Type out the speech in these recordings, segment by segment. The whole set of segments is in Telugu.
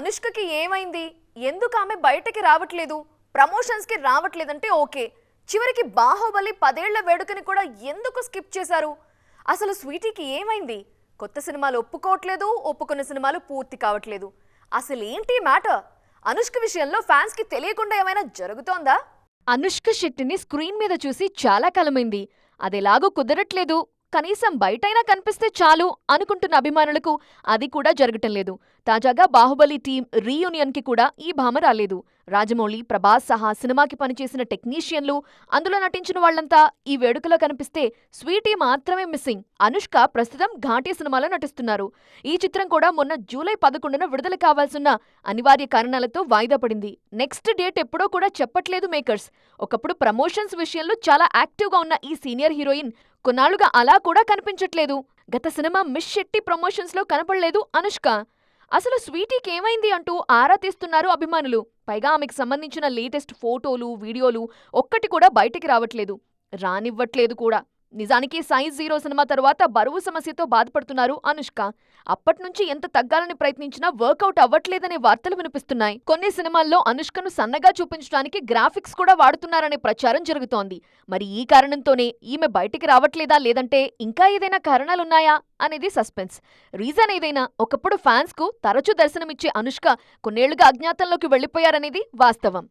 అనుష్కకి ఏమైంది? ఎందుకు ఆమె బయటకి రావట్లేదు? ప్రమోషన్స్కి రావట్లేదంటే ఓకే, చివరికి బాహుబలి 10 ఏళ్ల వేడుకని కూడా ఎందుకు స్కిప్ చేశారు? అసలు స్వీటీకి ఏమైంది? కొత్త సినిమాలు ఒప్పుకోవట్లేదు, ఒప్పుకున్న సినిమాలు పూర్తి కావట్లేదు. అసలు ఏంటి మ్యాటర్? అనుష్క విషయంలో ఫ్యాన్స్ కి తెలియకుండా ఏమైనా జరుగుతోందా? అనుష్క శెట్టిని స్క్రీన్ మీద చూసి చాలా కాలమైంది. అదెలాగూ కుదరట్లేదు, కనీసం బయటైనా కనిపిస్తే చాలు అనుకుంటున్న అభిమానులకు అది కూడా జరగటం లేదు. తాజాగా బాహుబలి టీం రీయూనియన్ కి కూడా ఈ భామ రాలేదు. రాజమౌళి, ప్రభాస్ సహా సినిమాకి పనిచేసిన టెక్నీషియన్లు, అందులో నటించిన వాళ్లంతా ఈ వేడుకలో కనిపిస్తే స్వీటీ మాత్రమే మిస్సింగ్. అనుష్క ప్రస్తుతం ఘాటీ సినిమాలో నటిస్తున్నారు. ఈ చిత్రం కూడా మొన్న జూలై 11న విడుదల కావాల్సిన అనివార్య కారణాలతో వాయిదా పడింది. నెక్స్ట్ డేట్ ఎప్పుడో కూడా చెప్పట్లేదు మేకర్స్. ఒకప్పుడు ప్రమోషన్స్ విషయంలో చాలా యాక్టివ్గా ఉన్న ఈ సీనియర్ హీరోయిన్ కొన్నాళ్లుగా అలా కూడా కనిపించట్లేదు. గత సినిమా మిస్ శెట్టి ప్రమోషన్స్ లో కనపడలేదు అనుష్క. అసలు స్వీటీకి ఏమైంది అంటూ ఆరా తీస్తున్నారు అభిమానులు. పైగా ఆమెకు సంబంధించిన లేటెస్ట్ ఫోటోలు, వీడియోలు ఒక్కటి కూడా బయటికి రావట్లేదు, రానివ్వట్లేదు కూడా. నిజానికి సైజ్ 0 సినిమా తరువాత బరువు సమస్యతో బాధపడుతున్నారు అనుష్క. అప్పట్నుంచి ఎంత తగ్గాలని ప్రయత్నించినా వర్కౌట్ అవ్వట్లేదనే వార్తలు వినిపిస్తున్నాయి. కొన్ని సినిమాల్లో అనుష్కను సన్నగా చూపించడానికి గ్రాఫిక్స్ కూడా వాడుతున్నారనే ప్రచారం జరుగుతోంది. మరి ఈ కారణంతోనే ఈమె బయటికి రావట్లేదా, లేదంటే ఇంకా ఏదైనా కారణాలున్నాయా అనేది సస్పెన్స్. రీజన్ ఏదైనా ఒకప్పుడు ఫ్యాన్స్ కు తరచూ దర్శనమిచ్చే అనుష్క కొన్నేళ్లుగా అజ్ఞాతంలోకి వెళ్లిపోయారనేది వాస్తవం.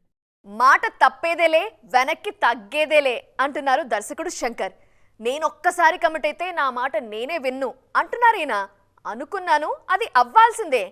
మాట తప్పేదేలే, వెనక్కి తగ్గేదేలే అంటున్నారు దర్శకుడు శంకర్. నేనొక్కసారి కమిట్ అయితే నా మాట నేనే విన్ను అంటున్నారేనా? అనుకున్నాను, అది అవ్వాల్సిందే.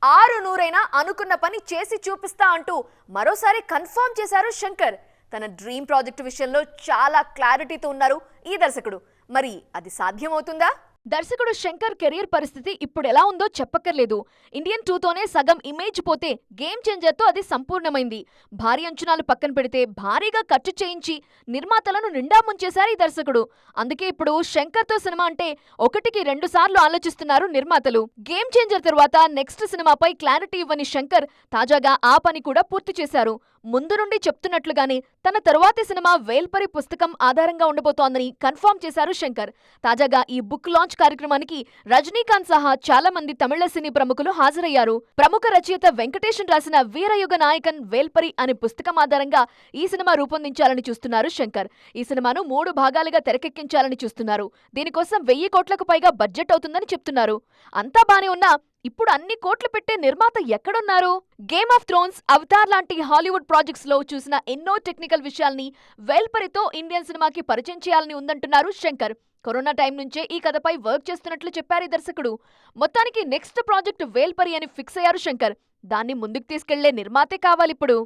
6-100 అనుకున్న పని చేసి చూపిస్తా అంటూ మరోసారి కన్ఫర్మ్ చేశారు శంకర్. తన డ్రీమ్ ప్రాజెక్టు విషయంలో చాలా క్లారిటీతో ఉన్నారు ఈ దర్శకుడు. మరి అది సాధ్యమవుతుందా? దర్శకుడు శంకర్ కెరీర్ పరిస్థితి ఇప్పుడెలా ఉందో చెప్పక్కర్లేదు. ఇండియన్ 2తోనే సగం ఇమేజ్ పోతే గేమ్ చేంజర్తో అది సంపూర్ణమైంది. భారీ అంచనాలు పక్కన పెడితే భారీగా ఖర్చు చేయించి నిర్మాతలను నిండా ముంచేశారు ఈ దర్శకుడు. అందుకే ఇప్పుడు శంకర్తో సినిమా అంటే 1కి 2 సార్లు ఆలోచిస్తున్నారు నిర్మాతలు. గేమ్ చేంజర్ తర్వాత నెక్స్ట్ సినిమాపై క్లారిటీ ఇవ్వని శంకర్ తాజాగా ఆ పని కూడా పూర్తి చేశారు. ముందు నుండి చెప్తున్నట్లుగానే తన తరువాతి సినిమా వేల్పరి పుస్తకం ఆధారంగా ఉండబోతోందని కన్ఫర్మ్ చేశారు శంకర్. తాజాగా ఈ బుక్ లాంచ్ కార్యక్రమానికి రజనీకాంత్ సహా చాలా మంది తమిళ సినీ ప్రముఖులు హాజరయ్యారు. ప్రముఖ రచయిత వెంకటేశన్ రాసిన వీరయుగ నాయకన్ వేల్పరి అనే పుస్తకం ఆధారంగా ఈ సినిమా రూపొందించాలని చూస్తున్నారు శంకర్. ఈ సినిమాను 3 భాగాలుగా తెరకెక్కించాలని చూస్తున్నారు. దీనికోసం 1000 కోట్లకు పైగా బడ్జెట్ అవుతుందని చెప్తున్నారు. అంతా బానే ఉన్నా ఇప్పుడు అన్ని కోట్లు పెట్టే నిర్మాత ఎక్కడున్నారు? గేమ్ ఆఫ్ థ్రోన్స్, అవతార్ లాంటి హాలీవుడ్ ప్రాజెక్ట్స్ లో చూసిన ఎన్నో టెక్నికల్ విషయాల్ని వేల్పరితో ఇండియన్ సినిమాకి పరిచయం చేయాలని ఉందంటున్నారు శంకర్. కరోనా టైం నుంచే ఈ కథపై వర్క్ చేస్తున్నట్లు చెప్పారు ఈ దర్శకుడు. మొత్తానికి నెక్స్ట్ ప్రాజెక్ట్ వేల్పరి అని ఫిక్స్ అయ్యారు శంకర్. దాన్ని ముందుకు తీసుకెళ్లే నిర్మాతే కావాలిప్పుడు.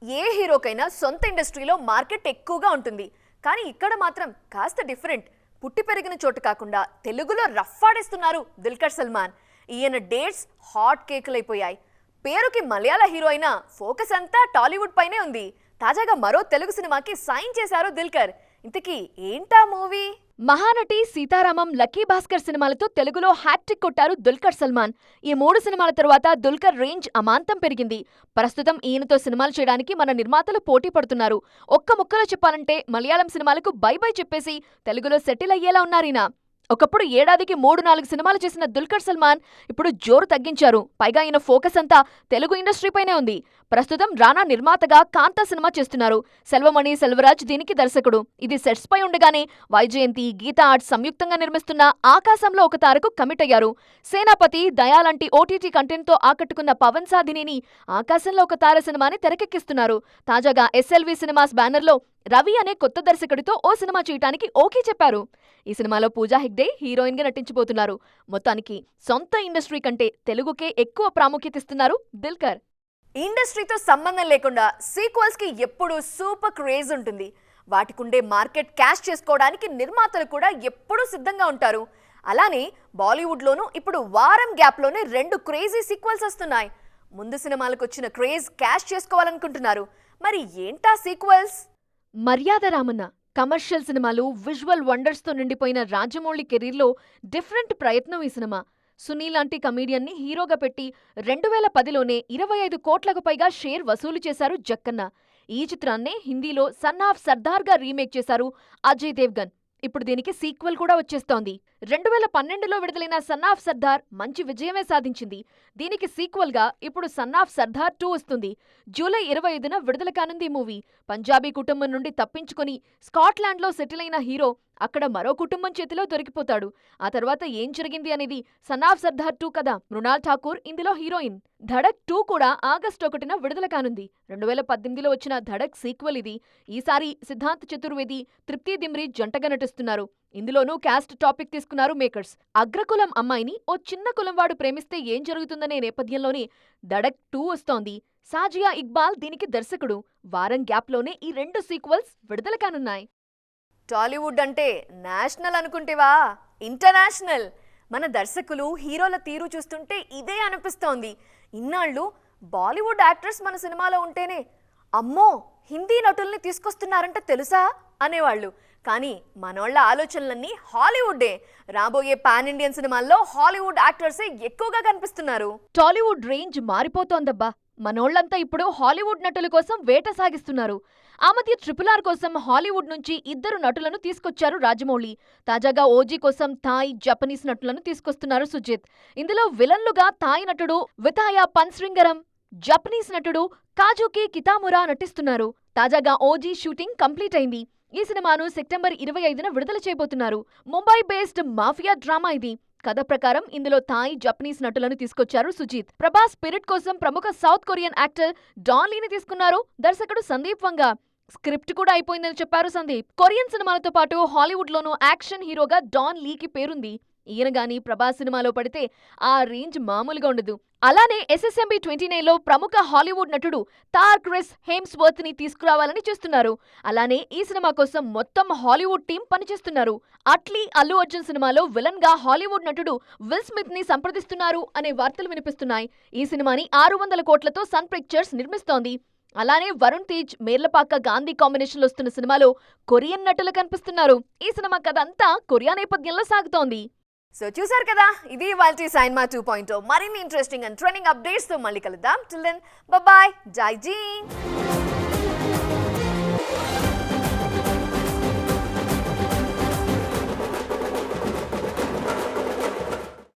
ఏ హీరోకైనా సొంత ఇండస్ట్రీలో మార్కెట్ ఎక్కువగా ఉంటుంది, కానీ ఇక్కడ మాత్రం కాస్త డిఫరెంట్. పుట్టి పెరిగిన చోటు కాకుండా తెలుగులో రఫ్ఫాడేస్తున్నారు దుల్కర్ సల్మాన్. ఈయన డేట్స్ హాట్ కేకులైపోయాయి. పేరుకి మలయాళ హీరో అయినా ఫోకస్ అంతా టాలీవుడ్ పైనే ఉంది. తాజాగా మరో తెలుగు సినిమాకి సైన్ చేశారు దుల్కర్. ఇంతకీ ఏంటా మూవీ? మహానటి, సీతారామం, లక్కీ భాస్కర్ సినిమాలతో తెలుగులో హ్యాట్రిక్ కొట్టారు దుల్కర్ సల్మాన్. ఈ 3 సినిమాల తరువాత దుల్కర్ రేంజ్ అమాంతం పెరిగింది. ప్రస్తుతం ఈయనతో సినిమాలు చేయడానికి మన నిర్మాతలు పోటీ పడుతున్నారు. ఒక్క ముక్కలో చెప్పాలంటే మలయాళం సినిమాలకు బై బై చెప్పేసి తెలుగులో సెటిల్ అయ్యేలా ఉన్నారీనా. ఒకప్పుడు ఏడాదికి 3-4 సినిమాలు చేసిన దుల్కర్ సల్మాన్ ఇప్పుడు జోరు తగ్గించారు. పైగా ఈయన ఫోకస్ అంతా తెలుగు ఇండస్ట్రీపైనే ఉంది. ప్రస్తుతం రానా నిర్మాతగా కాంతా సినిమా చేస్తున్నారు. సెల్వమణి సెల్వరాజ్ దీనికి దర్శకుడు. ఇది సెట్స్ పై ఉండగానే వైజయంతి, గీతా ఆర్ట్స్ సంయుక్తంగా నిర్మిస్తున్న ఆకాశంలో ఒక తారకు కమిట్ అయ్యారు. సేనాపతి, దయా లాంటి ఓటీటీ కంటెంట్తో ఆకట్టుకున్న పవన్ సాధినిని ఆకాశంలో ఒక తార సినిమాని తెరకెక్కిస్తున్నారు. తాజాగా ఎస్ఎల్వి సినిమాస్ బ్యానర్లో రవి అనే కొత్త దర్శకుడితో ఓ సినిమా చేయటానికి ఓకే చెప్పారు. ఈ సినిమాలో పూజా హెగ్డే హీరోయిన్ గా నటించబోతున్నారు. మొత్తానికి సొంత ఇండస్ట్రీ కంటే తెలుగుకే ఎక్కువ ప్రాముఖ్యత ఇస్తున్నారు దుల్కర్. ఇండస్ట్రీతో సంబంధం లేకుండా సీక్వెల్స్ కి ఎప్పుడూ సూపర్ క్రేజ్ ఉంటుంది. వాటికుండే మార్కెట్ క్యాష్ చేసుకోవడానికి నిర్మాతలు కూడా ఎప్పుడూ సిద్ధంగా ఉంటారు. అలానే బాలీవుడ్లోనూ ఇప్పుడు వారం గ్యాప్లోనే 2 క్రేజీ సీక్వెల్స్ వస్తున్నాయి. ముందు సినిమాలకు వచ్చిన క్రేజ్ క్యాష్ చేసుకోవాలనుకుంటున్నారు. మరి ఏంటా సీక్వెల్స్? మర్యాద రామన్న కమర్షియల్ సినిమాలు, విజువల్ వండర్స్తో నిండిపోయిన రాజమౌళి కెరీర్లో డిఫరెంట్ ప్రయత్నం ఈ సినిమా. సునీల్ లాంటి కమీడియన్ని హీరోగా పెట్టి 2010లోనే 25 కోట్లకు పైగా షేర్ వసూలు చేశారు జక్కన్న. ఈ చిత్రాన్నే హిందీలో సన్ ఆఫ్ సర్దార్గా రీమేక్ చేశారు అజయ్ దేవ్గన్. ఇప్పుడు దీనికి సీక్వెల్ కూడా వచ్చేస్తోంది. 2012లో విడుదలైన సన్ ఆఫ్ సర్దార్ మంచి విజయమే సాధించింది. దీనికి సీక్వెల్ గా ఇప్పుడు సన్ ఆఫ్ సర్దార్ 2 వస్తుంది. జూలై 25న విడుదల కానుంది ఈ మూవీ. పంజాబీ కుటుంబం నుండి తప్పించుకొని స్కాట్లాండ్లో సెటిల్ అయిన హీరో అక్కడ మరో కుటుంబం చేతిలో దొరికిపోతాడు. ఆ తర్వాత ఏం జరిగింది అనేది సన్ ఆఫ్ సర్దార్ 2 కథ. మృణాల్ ఠాకూర్ ఇందులో హీరోయిన్. ధడక్ 2 కూడా ఆగస్టు 1న విడుదల కానుంది. 2018లో వచ్చిన ధడక్ సీక్వెల్ ఇది. ఈసారి సిద్ధాంత్ చతుర్వేది, తృప్తి దిమ్రి జంటగా నటిస్తున్నారు. ఇందులోనూ క్యాస్ట్ టాపిక్ తీసుకున్నారు మేకర్స్. అగ్రకులం అమ్మాయిని ఓ చిన్న కులం వాడు ప్రేమిస్తే ఏం జరుగుతుందనే నేపథ్యంలోనే ధడక్ 2 వస్తోంది. సాజియా ఇక్బాల్ దీనికి దర్శకుడు. వారం గ్యాప్లోనే ఈ 2 సీక్వెల్స్ విడుదల కానున్నాయి. టాలీవుడ్ అంటే నేషనల్ అనుకుంటేవా, ఇంటర్నేషనల్. మన దర్శకులు హీరోల తీరు చూస్తుంటే ఇదే అనిపిస్తోంది. ఇన్నాళ్ళు బాలీవుడ్ యాక్టర్స్ మన సినిమాలో ఉంటేనే అమ్మో హిందీ నటుల్ని తీసుకొస్తున్నారంటే తెలుసా అనేవాళ్ళు. కానీ మనోళ్ళ ఆలోచనలన్నీ హాలీవుడ్డే. రాబోయే పాన్ ఇండియన్ సినిమాల్లో హాలీవుడ్ యాక్టర్సే ఎక్కువగా కనిపిస్తున్నారు. టాలీవుడ్ రేంజ్ మారిపోతోందబ్బా. మనోళ్లంతా ఇప్పుడు హాలీవుడ్ నటుల కోసం వేట సాగిస్తున్నారు. ఆ మధ్య RRR కోసం హాలీవుడ్ నుంచి 2 నటులను తీసుకొచ్చారు రాజమౌళి. తాజాగా ఓజీ కోసం థాయ్, జపనీస్ నటులను తీసుకొస్తున్నారు సుజిత్. ఇందులో విలన్లుగా థాయ్ నటుడు వితాయా పన్స్రింగరం, జపనీస్ నటుడు కాజుకి కితామురా నటిస్తున్నారు. తాజాగా ఓజీ షూటింగ్ కంప్లీట్ అయింది. ఈ సినిమాను సెప్టెంబర్ 25న విడుదల చేయబోతున్నారు. ముంబై బేస్డ్ మాఫియా డ్రామా ఇది. కథ ప్రకారం ఇందులో థాయ్, జపనీస్ నటులను తీసుకొచ్చారు సుజిత్. ప్రభాస్ స్పిరిట్ కోసం ప్రముఖ సౌత్ కొరియన్ యాక్టర్ డాన్ లీని తీసుకున్నారు దర్శకుడు సందీప్ వంగ. స్క్రిప్ట్ కూడా అయిపోయిందని చెప్పారు సందీప్. కొరియన్ సినిమాలతో పాటు హాలీవుడ్ లోనూ యాక్షన్ హీరోగా డాన్ లీకి పేరుంది. ఈయన గాని ప్రభాస్ సినిమాలో పడితే ఆ రేంజ్ మామూలుగా ఉండదు. అలానే SSMB 29లో ప్రముఖ హాలీవుడ్ నటుడు తార్ క్రిస్ హేమ్స్వర్త్ ని తీసుకురావాలని చూస్తున్నారు. అలానే ఈ సినిమా కోసం మొత్తం హాలీవుడ్ టీం పనిచేస్తున్నారు. అట్లీ అల్లు అర్జున్ సినిమాలో విలన్ గా హాలీవుడ్ నటుడు విల్ స్మిత్ ని సంప్రదిస్తున్నారు అనే వార్తలు వినిపిస్తున్నాయి. ఈ సినిమాని 600 కోట్లతో సన్ పిక్చర్స్ నిర్మిస్తోంది. అలానే వరుణ్ తేజ్, మేర్లపాక గాంధీ కాంబినేషన్లో వస్తున్న సినిమాలో కొరియన్ నటులు కనిపిస్తున్నారు. ఈ సినిమా కథ అంతా కొరియా నేపథ్యంలో సాగుతోంది. సో చూసారు కదా, ఇది ఇవాల్టి సైన్మా 2.0. మరిన్ని ఇంట్రెస్టింగ్ అండ్ ట్రెండింగ్ అప్డేట్స్ తో మళ్ళీ కలుద్దాం. టిల్ దెన్ బాయ్, జై జీ.